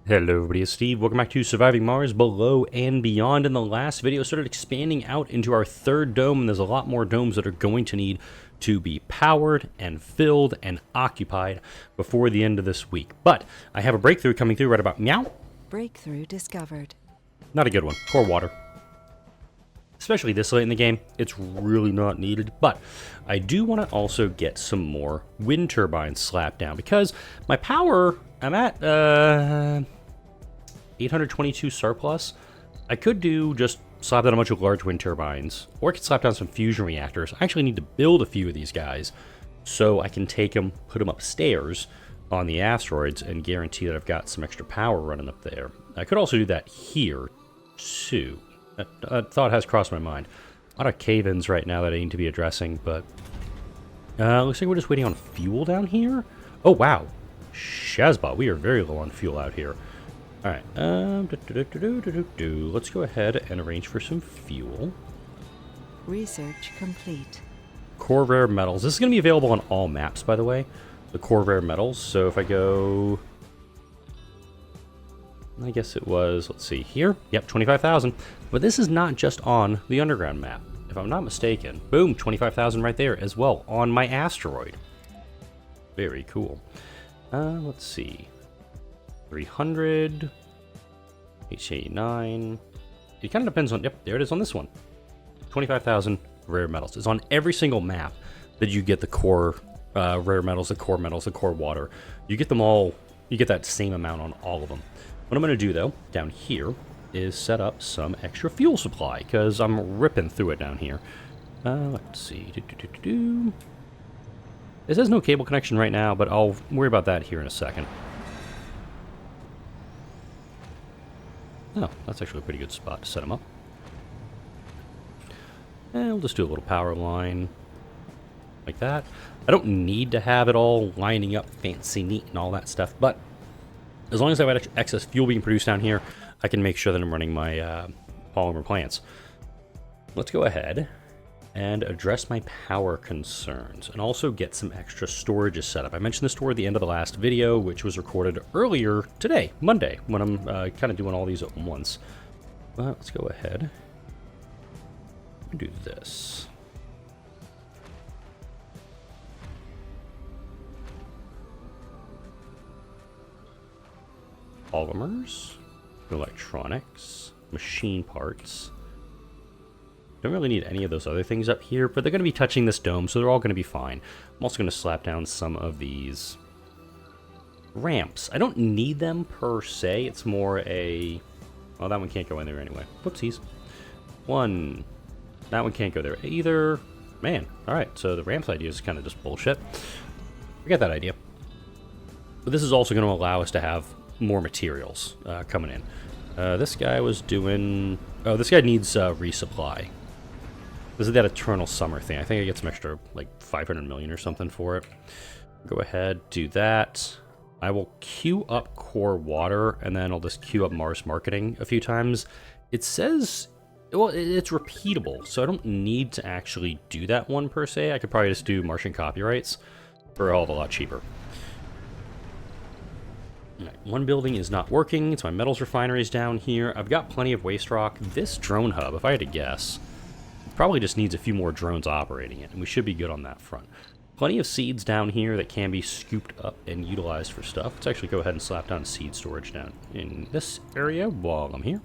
Hello everybody, it's Steve. Welcome back to Surviving Mars Below and Beyond. In the last video, started expanding out into our third dome, and there's a lot more domes that are going to need to be powered and filled and occupied before the end of this week. But I have a breakthrough coming through right about meow. Breakthrough discovered. Not a good one. Core water. Especially this late in the game, it's really not needed. But I do want to also get some more wind turbines slapped down because my power, I'm at 822 surplus. I could do just slap down a bunch of large wind turbines, or I could slap down some fusion reactors. I actually need to build a few of these guys so I can take them, put them upstairs on the asteroids, and guarantee that I've got some extra power running up there. I could also do that here too. That thought has crossed my mind. A lot of cave-ins right now that I need to be addressing, but looks like we're just waiting on fuel down here. Oh wow, Shazbot, we are very low on fuel out here. All right, let's go ahead and arrange for some fuel. Research complete. Core rare metals. This is going to be available on all maps, by the way. The core rare metals. So if I go, I guess it was, let's see here. Yep, 25,000. But this is not just on the underground map, if I'm not mistaken. Boom, 25,000 right there as well on my asteroid. Very cool. Let's see. 300, H89. It kind of depends on, yep, there it is on this one. 25,000 rare metals. It's on every single map that you get the core rare metals, the core water. You get them all, you get that same amount on all of them. What I'm going to do, though, down here, is set up some extra fuel supply, because I'm ripping through it down here. Let's see. This has no cable connection right now, but I'll worry about that here in a second. Oh, that's actually a pretty good spot to set them up. And we'll just do a little power line like that. I don't need to have it all lining up fancy, neat, and all that stuff, but as long as I have excess fuel being produced down here, I can make sure that I'm running my polymer plants. Let's go ahead and address my power concerns and also get some extra storage set up. I mentioned this toward the end of the last video, which was recorded earlier today, Monday, when I'm kind of doing all these at once. Let's go ahead and do this. Polymers, electronics, machine parts. Don't really need any of those other things up here, but they're going to be touching this dome, so they're all going to be fine. I'm also going to slap down some of these ramps. I don't need them per se. It's more a... well, that one can't go in there anyway. Whoopsies. That one can't go there either. Man, alright, so the ramps idea is kind of just bullshit. Forget that idea. But this is also going to allow us to have more materials coming in. This guy was doing... oh, this guy needs resupply. This is that eternal summer thing. I think I get some extra, like, 500 million or something for it. Go ahead, do that. I will queue up core water, and then I'll just queue up Mars marketing a few times. It says... well, it's repeatable, so I don't need to actually do that one per se. I could probably just do Martian copyrights for a hell of a lot cheaper. Right, one building is not working. It's my metals refineries down here. I've got plenty of waste rock. This drone hub, if I had to guess, probably just needs a few more drones operating it, and we should be good on that front. Plenty of seeds down here that can be scooped up and utilized for stuff. Let's actually go ahead and slap down seed storage down in this area while I'm here.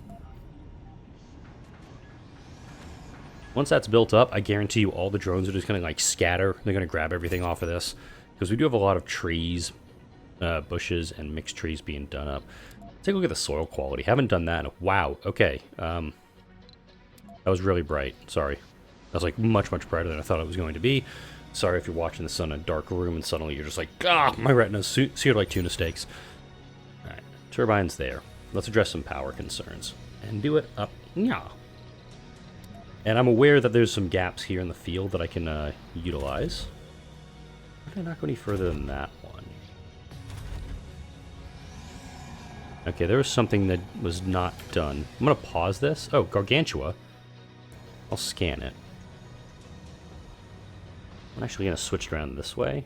Once that's built up, I guarantee you all the drones are just going to like scatter. They're going to grab everything off of this, because we do have a lot of trees, bushes, and mixed trees being done up. Take a look at the soil quality. Haven't done that in a... wow, okay. That was really bright. Sorry. That was like much, much brighter than I thought it was going to be. Sorry if you're watching this in a dark room and suddenly you're just like, ah, my retina's seared like tuna steaks. Alright, turbines there. Let's address some power concerns. And do it up. Yeah. And I'm aware that there's some gaps here in the field that I can utilize. Why did I not go any further than that one? Okay, there was something that was not done. I'm going to pause this. Oh, Gargantua. I'll scan it. I'm actually going to switch it around this way.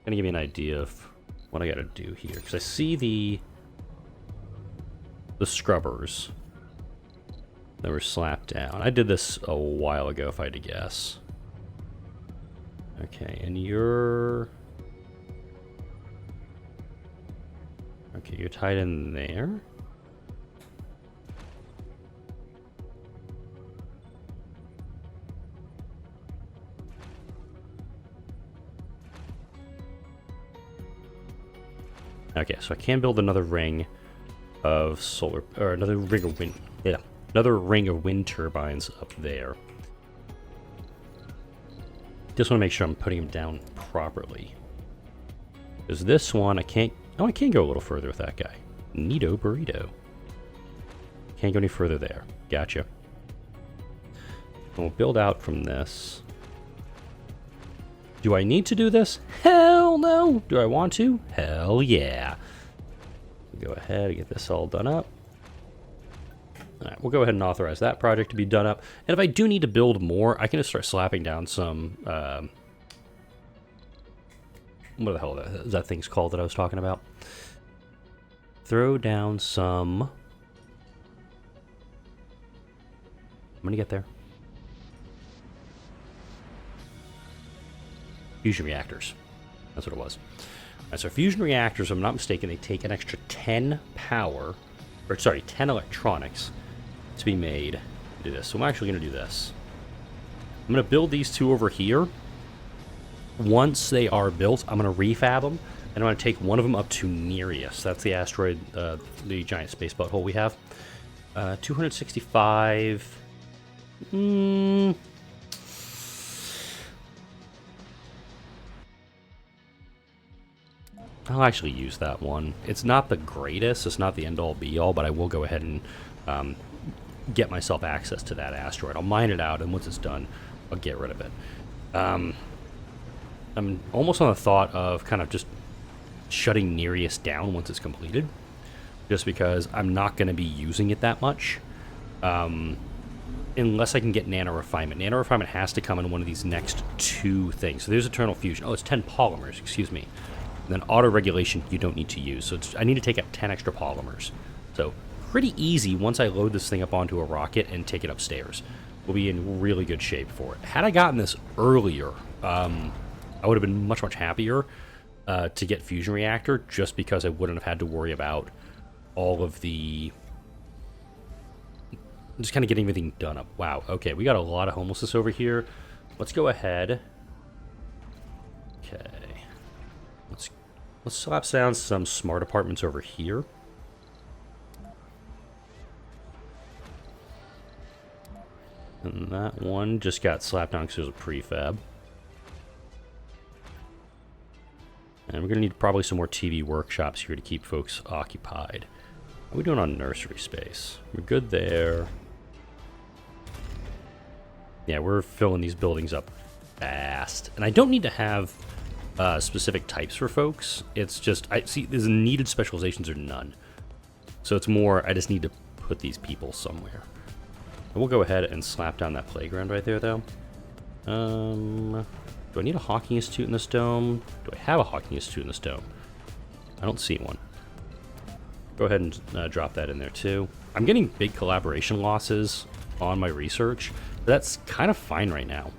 Going to give me an idea of what I got to do here. Because I see the the scrubbers that were slapped down. I did this a while ago, if I had to guess. Okay, and you're... Okay, you're tied in there. Okay, so I can build another ring of solar, or another ring of wind, yeah, another ring of wind turbines up there. Just want to make sure I'm putting them down properly. Because this one, I can't, oh, I can go a little further with that guy. Neato burrito. Can't go any further there. Gotcha. And we'll build out from this. Do I need to do this? Hell no! Do I want to? Hell yeah. We'll go ahead and get this all done up. Alright, we'll go ahead and authorize that project to be done up. And if I do need to build more, I can just start slapping down some... what the hell is that thing's called that I was talking about? Throw down some... I'm gonna get there. Fusion reactors. That's what it was. Alright, so fusion reactors, if I'm not mistaken, they take an extra 10 power, or sorry, 10 electronics to be made to do this. So I'm actually going to do this. I'm going to build these two over here. Once they are built, I'm going to refab them, and I'm going to take one of them up to Nereus. That's the asteroid, the giant space butthole we have. 265... I'll actually use that one. It's not the greatest, it's not the end-all be-all, but I will go ahead and get myself access to that asteroid. I'll mine it out, and once it's done, I'll get rid of it. I'm almost on the thought of kind of just shutting Nereus down once it's completed, just because I'm not going to be using it that much, unless I can get nano refinement. Nano refinement has to come in one of these next two things. So there's eternal fusion. Oh, it's 10 polymers, excuse me. And then auto-regulation you don't need to use. So I need to take up 10 extra polymers. So pretty easy once I load this thing up onto a rocket and take it upstairs. We'll be in really good shape for it. Had I gotten this earlier, I would have been much, much happier to get fusion reactor, just because I wouldn't have had to worry about all of the... just kind of getting everything done up. Wow, okay, we got a lot of homelessness over here. Let's go ahead. Okay. Let's slap down some smart apartments over here. And that one just got slapped down because it was a prefab. And we're going to need probably some more TV workshops here to keep folks occupied. How are we doing on nursery space? We're good there. Yeah, we're filling these buildings up fast. And I don't need to have specific types for folks. It's just, I see there's needed specializations or none. So it's more, I just need to put these people somewhere. And we'll go ahead and slap down that playground right there, though. Do I need a Hawking Institute in this dome? Do I have a Hawking Institute in this dome? I don't see one. Go ahead and drop that in there, too. I'm getting big collaboration losses on my research. But that's kind of fine right now,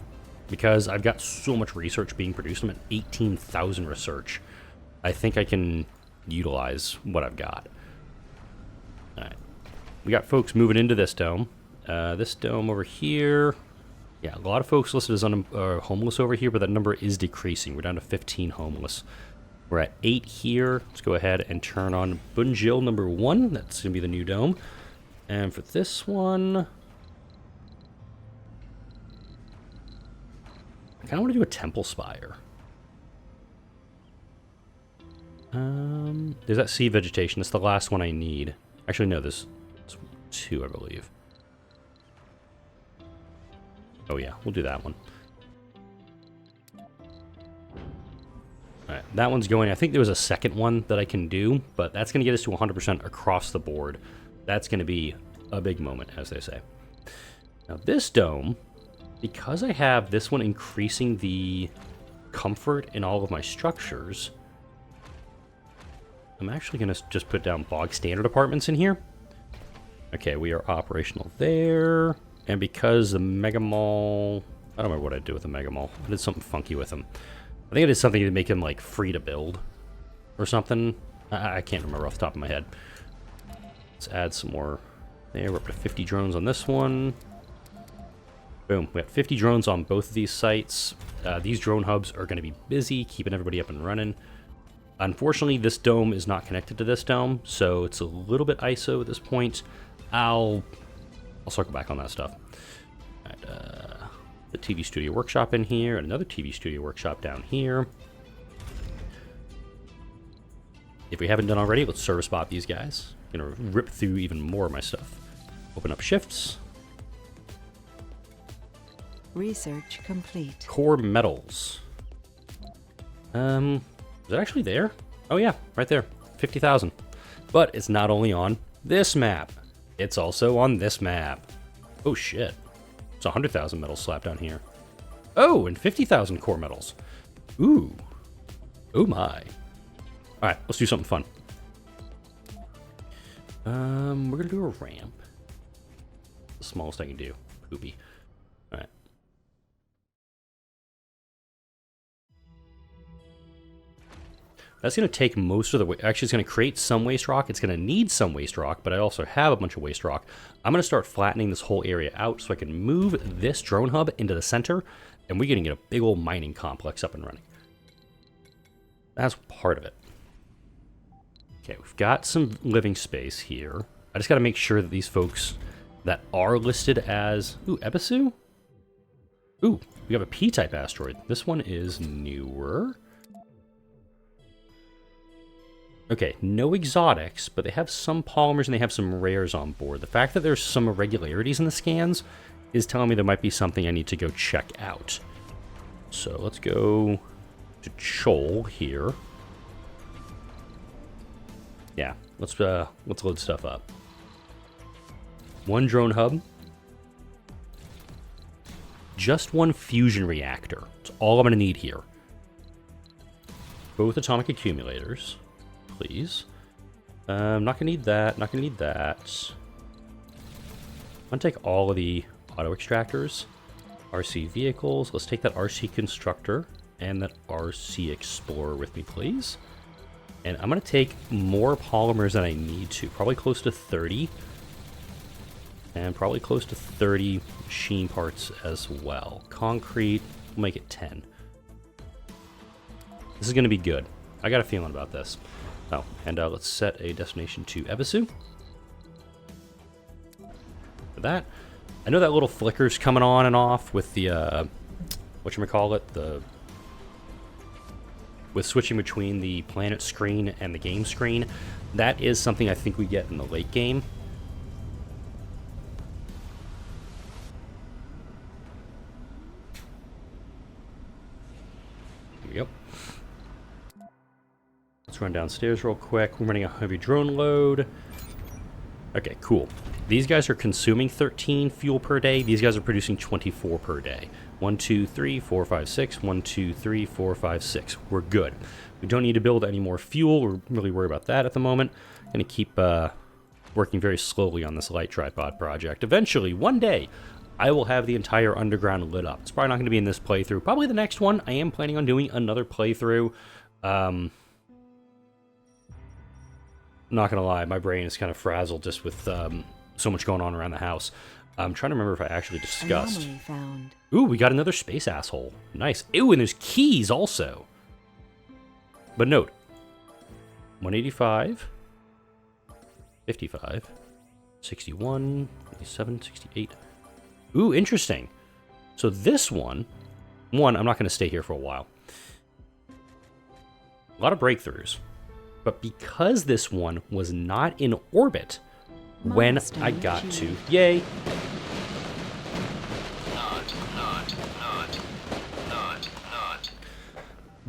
because I've got so much research being produced. I'm at 18,000 research. I think I can utilize what I've got. Alright. We got folks moving into this dome. This dome over here. Yeah, a lot of folks listed as homeless over here, but that number is decreasing. We're down to 15 homeless. We're at 8 here. Let's go ahead and turn on Bunjil number 1. That's going to be the new dome. And for this one, I kind of want to do a temple spire. There's that sea vegetation. That's the last one I need. Actually, no, there's 2, I believe. Oh yeah, we'll do that one. Alright, that one's going. I think there was a second one that I can do, but that's going to get us to 100% across the board. That's going to be a big moment, as they say. Now this dome, because I have this one increasing the comfort in all of my structures, I'm actually going to just put down bog standard apartments in here. Okay, we are operational there. And because the Mega Mall... I don't remember what I did with the Mega Mall. I did something funky with him. I think I did something to make him, like, free to build. Or something. I can't remember off the top of my head. Let's add some more there. We're up to 50 drones on this one. Boom. We got 50 drones on both of these sites. These drone hubs are going to be busy, keeping everybody up and running. Unfortunately, this dome is not connected to this dome, so it's a little bit ISO at this point. I'll circle back on that stuff. All right, the TV studio workshop in here, and another TV studio workshop down here. If we haven't done already, let's service bot these guys. Gonna rip through even more of my stuff. Open up shifts. Research complete. Core metals. Is it actually there? Oh yeah, right there. 50,000. But it's not only on this map. It's also on this map. Oh shit. It's 100,000 metals slapped down here. Oh, and 50,000 core metals. Ooh. Oh my. Alright, let's do something fun. We're gonna do a ramp. The smallest I can do. Poopy. Alright. That's going to take most of the way. Actually, it's going to create some waste rock. It's going to need some waste rock, but I also have a bunch of waste rock. I'm going to start flattening this whole area out so I can move this drone hub into the center, and we're going to get a big old mining complex up and running. That's part of it. Okay, we've got some living space here. I just got to make sure that these folks that are listed as... Ooh, Ebisu? Ooh, we have a P-type asteroid. This one is newer. Okay, no exotics, but they have some polymers and they have some rares on board. The fact that there's some irregularities in the scans is telling me there might be something I need to go check out. So let's go to Chol here. Yeah, let's load stuff up. One drone hub. Just one fusion reactor. That's all I'm going to need here. Both atomic accumulators. Please. I'm not gonna need that. Not gonna need that. I'm gonna take all of the auto extractors, RC vehicles. Let's take that RC constructor and that RC explorer with me, please. And I'm gonna take more polymers than I need to. Probably close to 30, and probably close to 30 machine parts as well. Concrete. We'll make it 10. This is gonna be good. I got a feeling about this. Oh, and let's set a destination to Ebisu. For that, I know that little flicker's coming on and off with the, whatchamacallit, with switching between the planet screen and the game screen. That is something I think we get in the late game. Here we go. Let's run downstairs real quick. We're running a heavy drone load. Okay, cool. These guys are consuming 13 fuel per day. These guys are producing 24 per day. 1, 2, 3, 4, 5, 6. 1, 2, 3, 4, 5, 6. We're good. We don't need to build any more fuel. We're really worried about that at the moment. Gonna keep working very slowly on this light tripod project. Eventually, one day, I will have the entire underground lit up. It's probably not going to be in this playthrough. Probably the next one. I am planning on doing another playthrough. Not gonna lie, my brain is kind of frazzled just with so much going on around the house. I'm trying to remember if I actually discussed. Anomaly found. Ooh, we got another space asshole. Nice. Ooh, and there's keys also. But note, 185, 55, 61, 57, 68. Ooh, interesting. So this one, I'm not going to stay here for a while. A lot of breakthroughs. But because this one was not in orbit when I got to... Yay!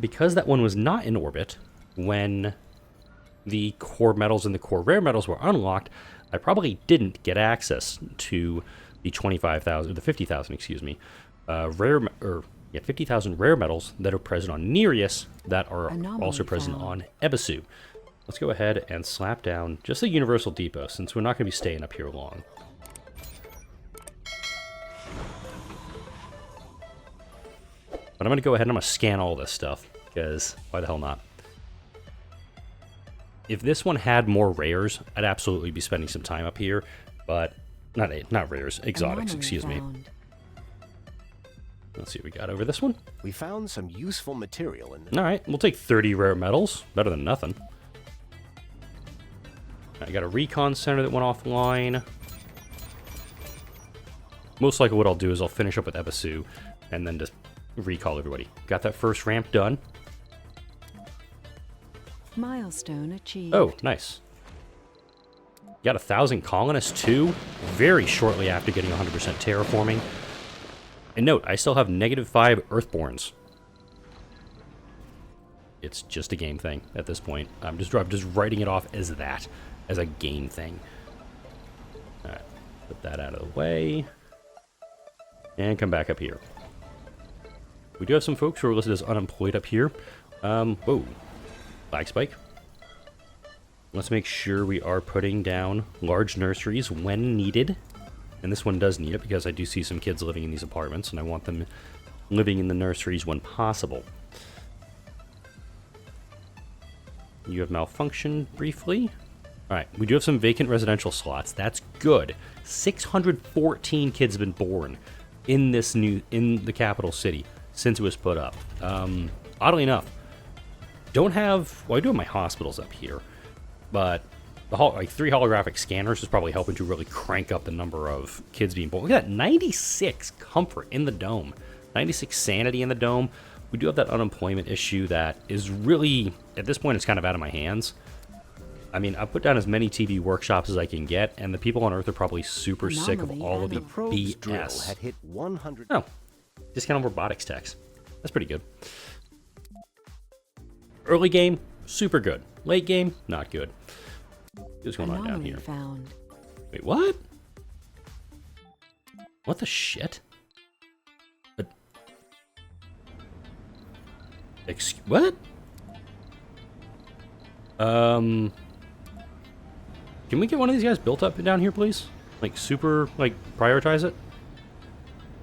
Because that one was not in orbit when the core metals and the core rare metals were unlocked, I probably didn't get access to the 25,000, the 50,000, excuse me, 50,000 rare metals that are present on Nereus that are also present on Ebisu. let's go ahead and slap down just a universal depot, since we're not going to be staying up here long. But I'm going to go ahead and I'm going to scan all this stuff, because why the hell not? If this one had more rares, I'd absolutely be spending some time up here, but not rares, exotics, excuse me. Let's see what we got over this one. We found some useful material in the... Alright, we'll take 30 rare metals. Better than nothing. I got a recon center that went offline. Most likely what I'll do is I'll finish up with Ebisu and then just recall everybody. Got that first ramp done. Milestone achieved. Oh, nice. Got 1,000 colonists too, very shortly after getting 100% terraforming. And note, I still have -5 Earthborns. It's just a game thing at this point. I'm just writing it off as that, as a game thing. Alright, put that out of the way. And come back up here. We do have some folks who are listed as unemployed up here. Whoa. Flag spike. Let's make sure we are putting down large nurseries when needed. And this one does need it because I do see some kids living in these apartments and I want them living in the nurseries when possible. You have malfunctioned briefly. Alright, we do have some vacant residential slots. That's good. 614 kids have been born in the capital city since it was put up. Oddly enough, don't have... Well, I do have my hospitals up here, but the like 3 holographic scanners is probably helping to really crank up the number of kids being born. Look at that, 96 comfort in the dome, 96 sanity in the dome. We do have that unemployment issue that is really, at this point, it's kind of out of my hands. I mean, I put down as many TV workshops as I can get, and the people on Earth are probably super sick of all of the BS. Had hit 100. Oh, discount on robotics techs. That's pretty good. Early game, super good. Late game, not good. What's going on down here? Found. Wait, what? What the shit? But, what? Can we get one of these guys built up down here, please? Like, super, like, prioritize it?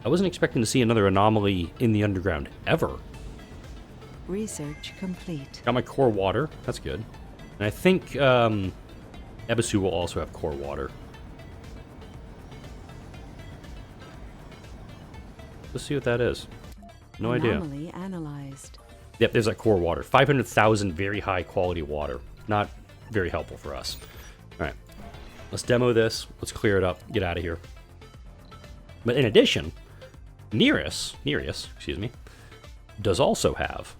I wasn't expecting to see another anomaly in the underground, ever. Research complete. Got my core water. That's good. And I think Ebisu will also have core water. Let's see what that is. No idea. Anomaly analyzed. Yep, there's that core water. 500,000 very high quality water. Not very helpful for us. Alright. Let's demo this. Let's clear it up. Get out of here. But in addition, Nereus, excuse me, does also have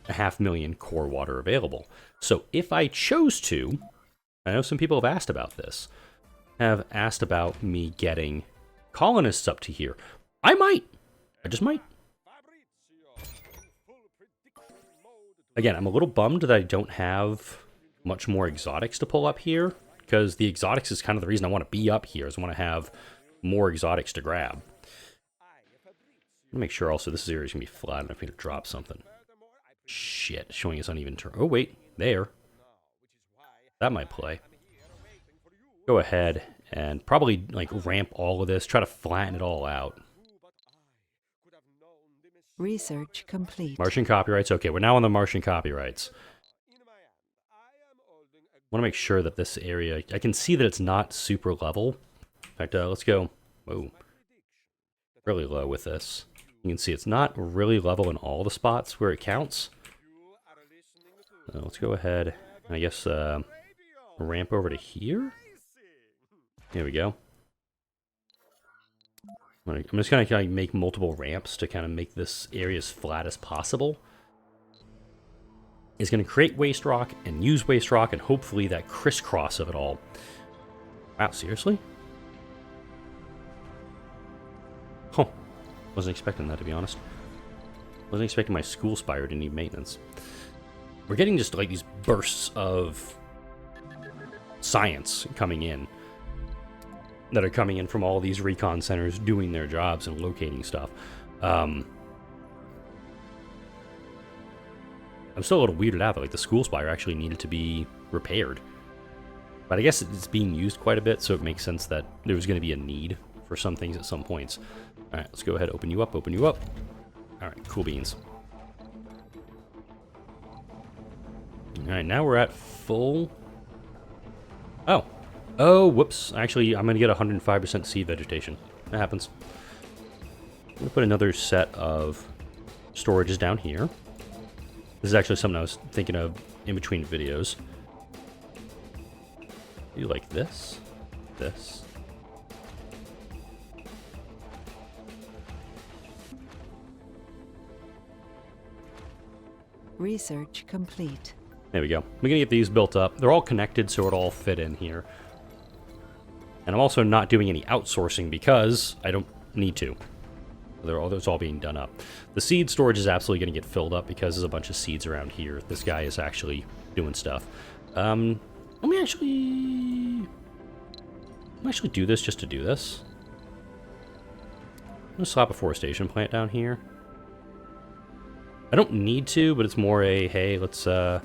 500,000 core water available. So if I chose to, I know some people have asked about this, have asked about me getting colonists up to here. I might. I just might. Again, I'm a little bummed that I don't have much more exotics to pull up here, because the exotics is kind of the reason I want to be up here, is I want to have more exotics to grab. Let me make sure also this area is going to be flat enough for me to drop something. Shit, showing us uneven turn. Oh, wait, there. That might play. Go ahead and probably like ramp all of this, try to flatten it all out. Research complete. Martian copyrights. Okay, we're now on the Martian copyrights. I want to make sure that this area, I can see that it's not super level. In fact, let's go, whoa, really low with this. You can see it's not really level in all the spots where it counts. Let's go ahead, I guess, ramp over to here. There we go. I'm just going to make multiple ramps to kind of make this area as flat as possible. It's going to create waste rock and use waste rock and hopefully that crisscross of it all. Wow, seriously? Huh. Wasn't expecting that, to be honest. Wasn't expecting my school spire to need maintenance. We're getting just like these bursts of science coming in. That are coming in from all these recon centers doing their jobs and locating stuff. I'm still a little weirded out that like the school spire actually needed to be repaired. But I guess it's being used quite a bit, so it makes sense that there was going to be a need for some things at some points. All right, let's go ahead, open you up, open you up. All right, cool beans. All right, now we're at full. Oh. Oh, whoops. Actually, I'm going to get 105% seed vegetation. That happens. I'm going to put another set of storages down here. This is actually something I was thinking of in between videos. Do like this, this. Research complete. There we go. We're going to get these built up. They're all connected, so it'll all fit in here. And I'm also not doing any outsourcing because I don't need to. It's all being done up. The seed storage is absolutely going to get filled up because there's a bunch of seeds around here. This guy is actually doing stuff. Let me actually do this just to do this. I'm going to slap a forestation plant down here. I don't need to, but it's more a, hey, let's dot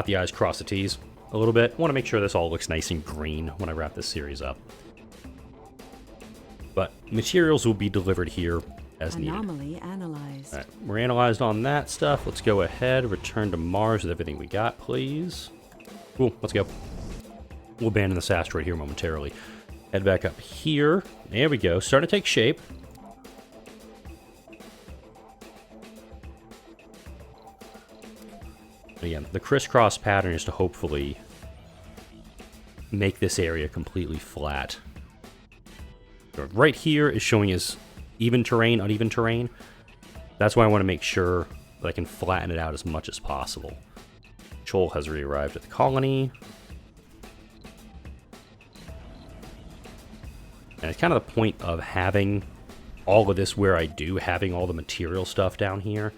the I's, cross the T's a little bit. I want to make sure this all looks nice and green when I wrap this series up. But materials will be delivered here as needed. Anomaly analyzed. All right, we're analyzed on that stuff. Let's go ahead, return to Mars with everything we got, please. Cool, let's go. We'll abandon this asteroid here momentarily. Head back up here. There we go. Starting to take shape. Again, the crisscross pattern is to hopefully make this area completely flat. So right here is showing as even terrain, uneven terrain. That's why I want to make sure that I can flatten it out as much as possible. Chol has re-arrived at the colony. And it's kind of the point of having all of this where I do, having all the material stuff down here.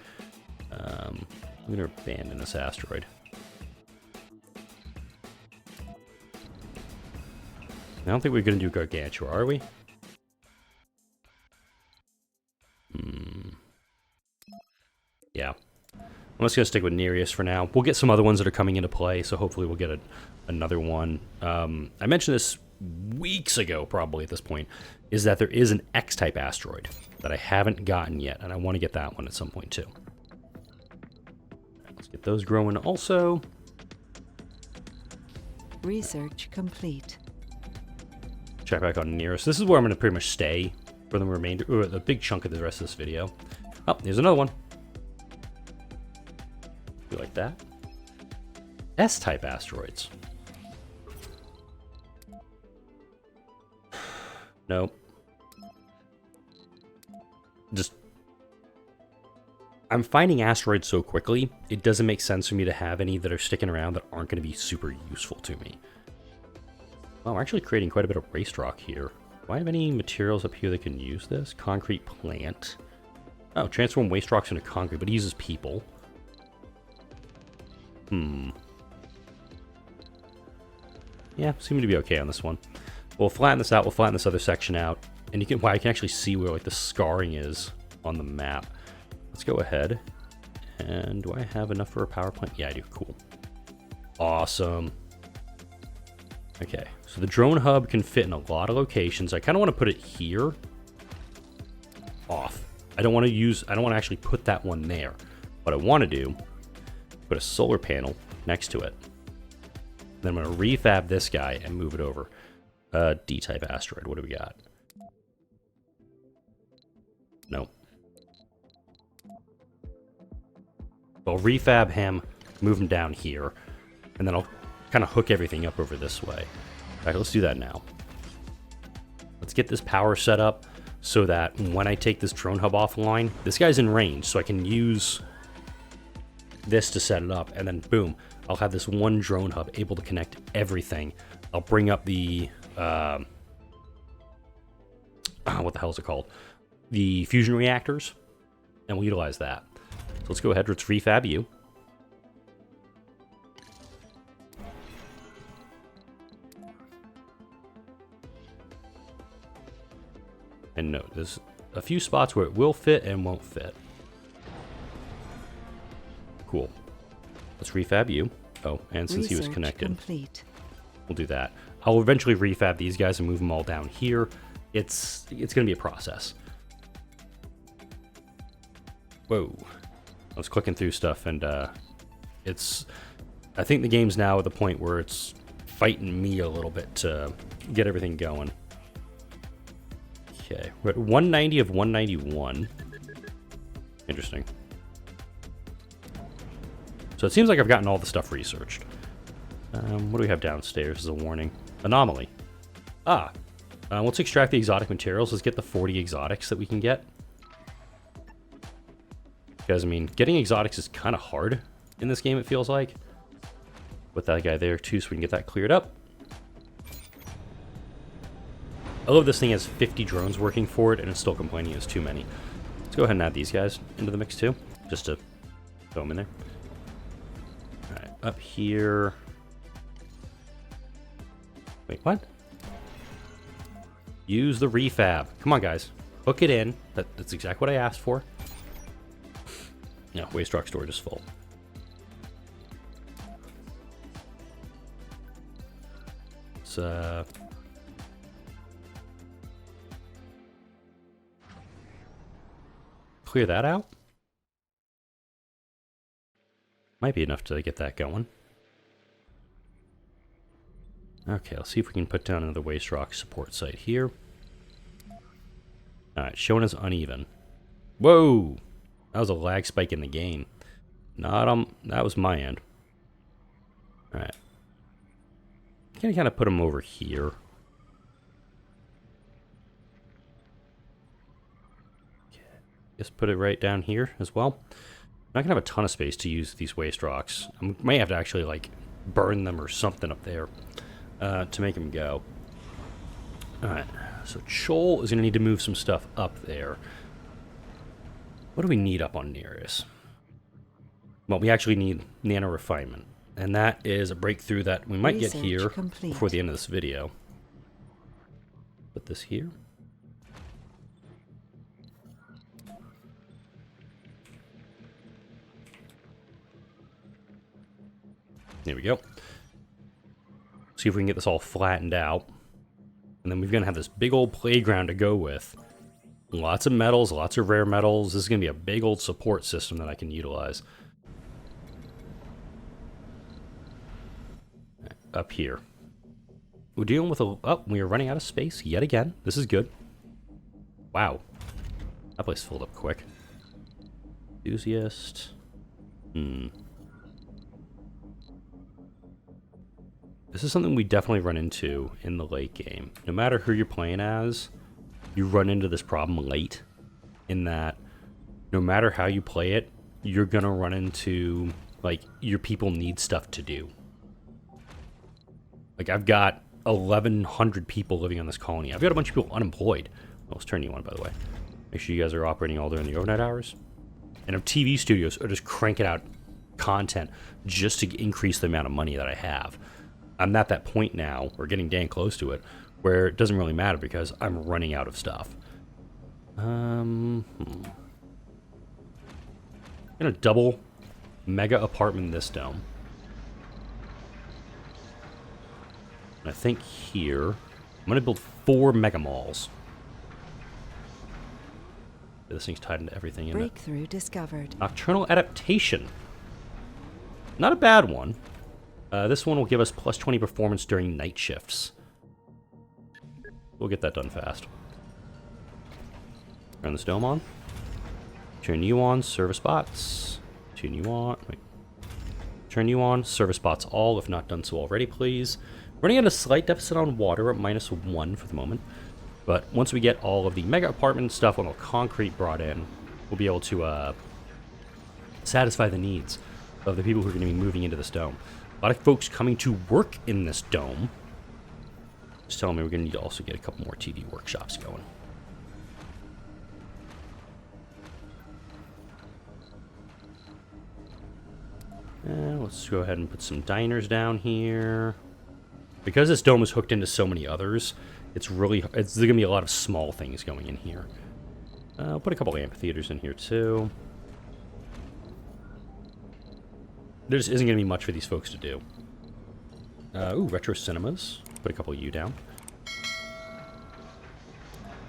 I'm going to abandon this asteroid. I don't think we're going to do Gargantua, are we? Yeah. I'm just going to stick with Nereus for now. We'll get some other ones that are coming into play, so hopefully we'll get another one. I mentioned this weeks ago, probably at this point, is that there is an X-type asteroid that I haven't gotten yet, and I want to get that one at some point too. Let's get those growing also. Research complete. Check back on Nereus. This is where I'm going to pretty much stay for the remainder, or the big chunk of the rest of this video. Oh, here's another one. You like that? S-type asteroids. Nope. Just... I'm finding asteroids so quickly, it doesn't make sense for me to have any that are sticking around that aren't going to be super useful to me. Oh, we're actually creating quite a bit of waste rock here. Do I have any materials up here that can use this? Concrete plant. Oh, transform waste rocks into concrete, but it uses people. Yeah, seem to be okay on this one. We'll flatten this out, we'll flatten this other section out. And you can, wow, I can actually see where like the scarring is on the map. Let's go ahead. And do I have enough for a power plant? Yeah, I do. Cool. Awesome. Okay, so the drone hub can fit in a lot of locations. I kind of want to put it here. Off. I don't want to actually put that one there. What I want to do, put a solar panel next to it. Then I'm going to refab this guy and move it over. D-type asteroid. What do we got? Nope. I'll refab him, move him down here, and then I'll kind of hook everything up over this way. All right, let's do that now. Let's get this power set up so that when I take this drone hub offline, this guy's in range, so I can use this to set it up, and then boom, I'll have this one drone hub able to connect everything. I'll bring up the what the hell is it called? The fusion reactors, and we'll utilize that. So let's go ahead, let's refab you. And note, there's a few spots where it will fit and won't fit. Cool. Let's refab you. Oh, and since he was Research connected, complete. we'll do that. I'll eventually refab these guys and move them all down here. It's going to be a process. Whoa. I was clicking through stuff, and it's... I think the game's now at the point where it's fighting me a little bit to get everything going. Okay, we're at 190 of 191. Interesting. So it seems like I've gotten all the stuff researched. What do we have downstairs as a warning? Anomaly. Let's extract the exotic materials. Let's get the 40 exotics that we can get. Because, I mean, getting exotics is kind of hard in this game, it feels like. Put that guy there, too, so we can get that cleared up. I love this thing has 50 drones working for it, and it's still complaining it's too many. Let's go ahead and add these guys into the mix, too, just to throw them in there. Alright, up here... Wait, what? Use the refab. Come on, guys. Hook it in. That's exactly what I asked for. No, waste rock storage is full. Let's, clear that out. Might be enough to get that going. Okay, let's see if we can put down another waste rock support site here. Alright, showing us uneven. Whoa! That was a lag spike in the game. Not on... That was my end. Alright. Can I kind of put them over here? Okay. Just put it right down here as well. I'm not going to have a ton of space to use these waste rocks. I may have to actually, like, burn them or something up there. To make him go. Alright, so Chol is going to need to move some stuff up there. What do we need up on Nereus? Well, we actually need nano refinement. And that is a breakthrough that we might get here before the end of this video. Put this here. There we go. See if we can get this all flattened out. And then we're going to have this big old playground to go with. Lots of metals, lots of rare metals. This is going to be a big old support system that I can utilize. Up here. We're dealing with a... Oh, we are running out of space yet again. This is good. Wow. That place filled up quick. Enthusiast. This is something we definitely run into in the late game. No matter who you're playing as, you run into this problem late. In that, no matter how you play it, you're gonna run into, like, your people need stuff to do. Like, I've got 1,100 people living on this colony. I've got a bunch of people unemployed. Oh, let's turn you on, by the way. Make sure you guys are operating all during the overnight hours. And if TV studios are just cranking out content just to increase the amount of money that I have. I'm at that point now, or getting dang close to it, where it doesn't really matter because I'm running out of stuff. I'm gonna double mega apartment in this dome. And I think here, I'm gonna build 4 mega malls. This thing's tied into everything in it. Breakthrough discovered. Nocturnal adaptation. Not a bad one. This one will give us plus 20 performance during night shifts. We'll get that done fast. Turn this dome on. Turn you on, service bots. Turn you on. Wait. Turn you on, service bots all, if not done so already, please. Running at a slight deficit on water at -1 for the moment. But once we get all of the mega apartment stuff, when all concrete brought in, we'll be able to satisfy the needs of the people who are going to be moving into this dome. A lot of folks coming to work in this dome. Just telling me we're going to need to also get a couple more TV workshops going. And let's go ahead and put some diners down here. Because this dome is hooked into so many others, it's going to be a lot of small things going in here. I'll put a couple amphitheaters in here too. there just isn't going to be much for these folks to do. Ooh, retro cinemas. Put a couple of you down.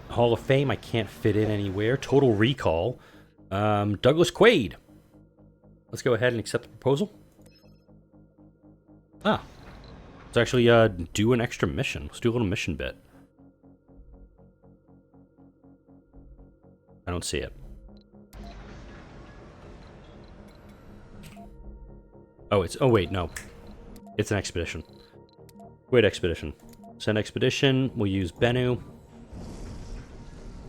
Hall of Fame, I can't fit in anywhere. Total Recall. Douglas Quaid. Let's go ahead and accept the proposal. Ah. Let's actually do an extra mission. Let's do a little mission bit. I don't see it. Oh, it's... Oh, wait, no. It's an expedition. Wait, expedition. Send expedition. We'll use Bennu.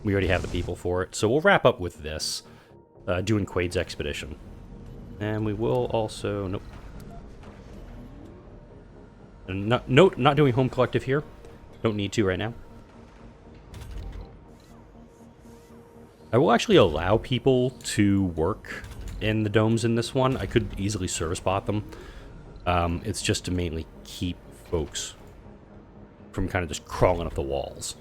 We already have the people for it. So we'll wrap up with this. Doing Quaid's expedition. And we will also... Nope. Note, not doing Home Collective here. Don't need to right now. I will actually allow people to work in the domes in this one. I could easily service bot them. It's just to mainly keep folks from kind of just crawling up the walls.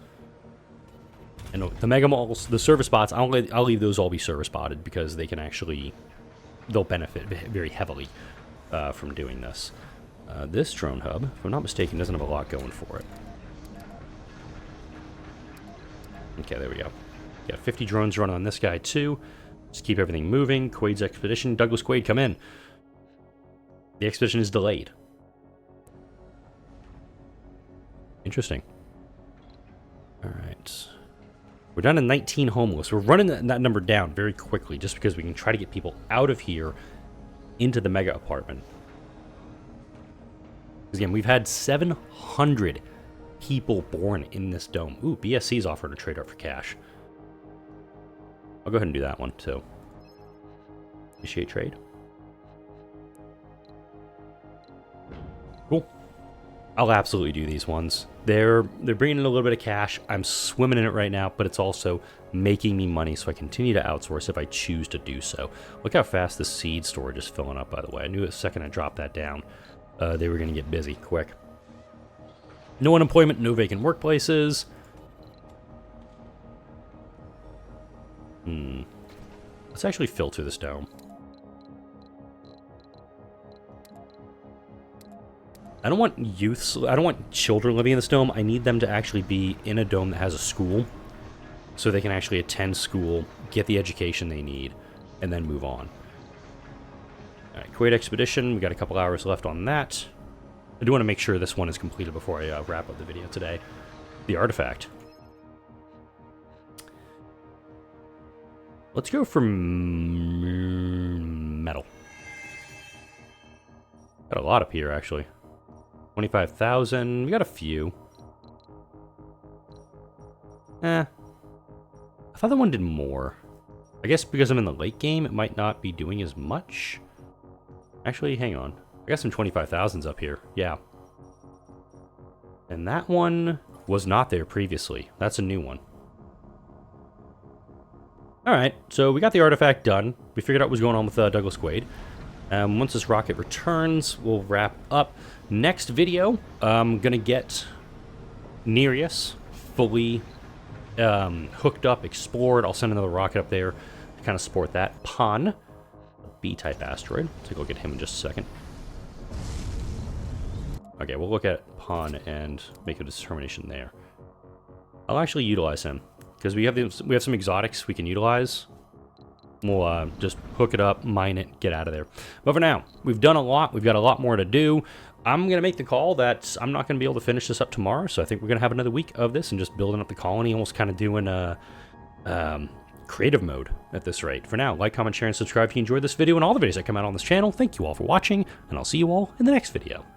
And the mega malls, the service bots, I'll leave those all be service botted because they can actually, they'll benefit very heavily from doing this. This drone hub, if I'm not mistaken, doesn't have a lot going for it. Okay, there we go. Got 50 drones running on this guy too. Just keep everything moving. Quaid's expedition. Douglas Quaid, come in. The expedition is delayed. Interesting. Alright. We're down to 19 homeless. We're running that number down very quickly just because we can try to get people out of here into the mega apartment. Again, we've had 700 people born in this dome. Ooh, BSC's offering a trade up for cash. I'll go ahead and do that one too. Initiate trade. Cool. I'll absolutely do these ones. They're bringing in a little bit of cash. I'm swimming in it right now, but it's also making me money, so I continue to outsource if I choose to do so. Look how fast the seed storage is filling up, by the way. I knew the second I dropped that down, they were going to get busy quick. No unemployment, no vacant workplaces. Let's actually filter this dome. I don't want youths, I don't want children living in this dome. I need them to actually be in a dome that has a school, so they can actually attend school, get the education they need, and then move on. Alright, Kuwait Expedition, we got a couple hours left on that. I do want to make sure this one is completed before I wrap up the video today. The artifact. Let's go for metal. Got a lot up here, actually. 25,000. We got a few. I thought the one did more. I guess because I'm in the late game, it might not be doing as much. Actually, hang on. I got some 25,000s up here. Yeah. And that one was not there previously. That's a new one. Alright, so we got the artifact done. We figured out what was going on with Douglas Quaid. Once this rocket returns, we'll wrap up. Next video, I'm going to get Nereus fully hooked up, explored. I'll send another rocket up there to kind of support that. Pan, a B-type asteroid. Take a look at him in just a second. Okay, we'll look at Pan and make a determination there. I'll actually utilize him, because we have some exotics we can utilize. We'll just hook it up, mine it, get out of there. But for now, we've done a lot. We've got a lot more to do. I'm going to make the call that I'm not going to be able to finish this up tomorrow, so I think we're going to have another week of this and just building up the colony, almost kind of doing a creative mode at this rate. For now, like, comment, share, and subscribe if you enjoyed this video and all the videos that come out on this channel. Thank you all for watching, and I'll see you all in the next video.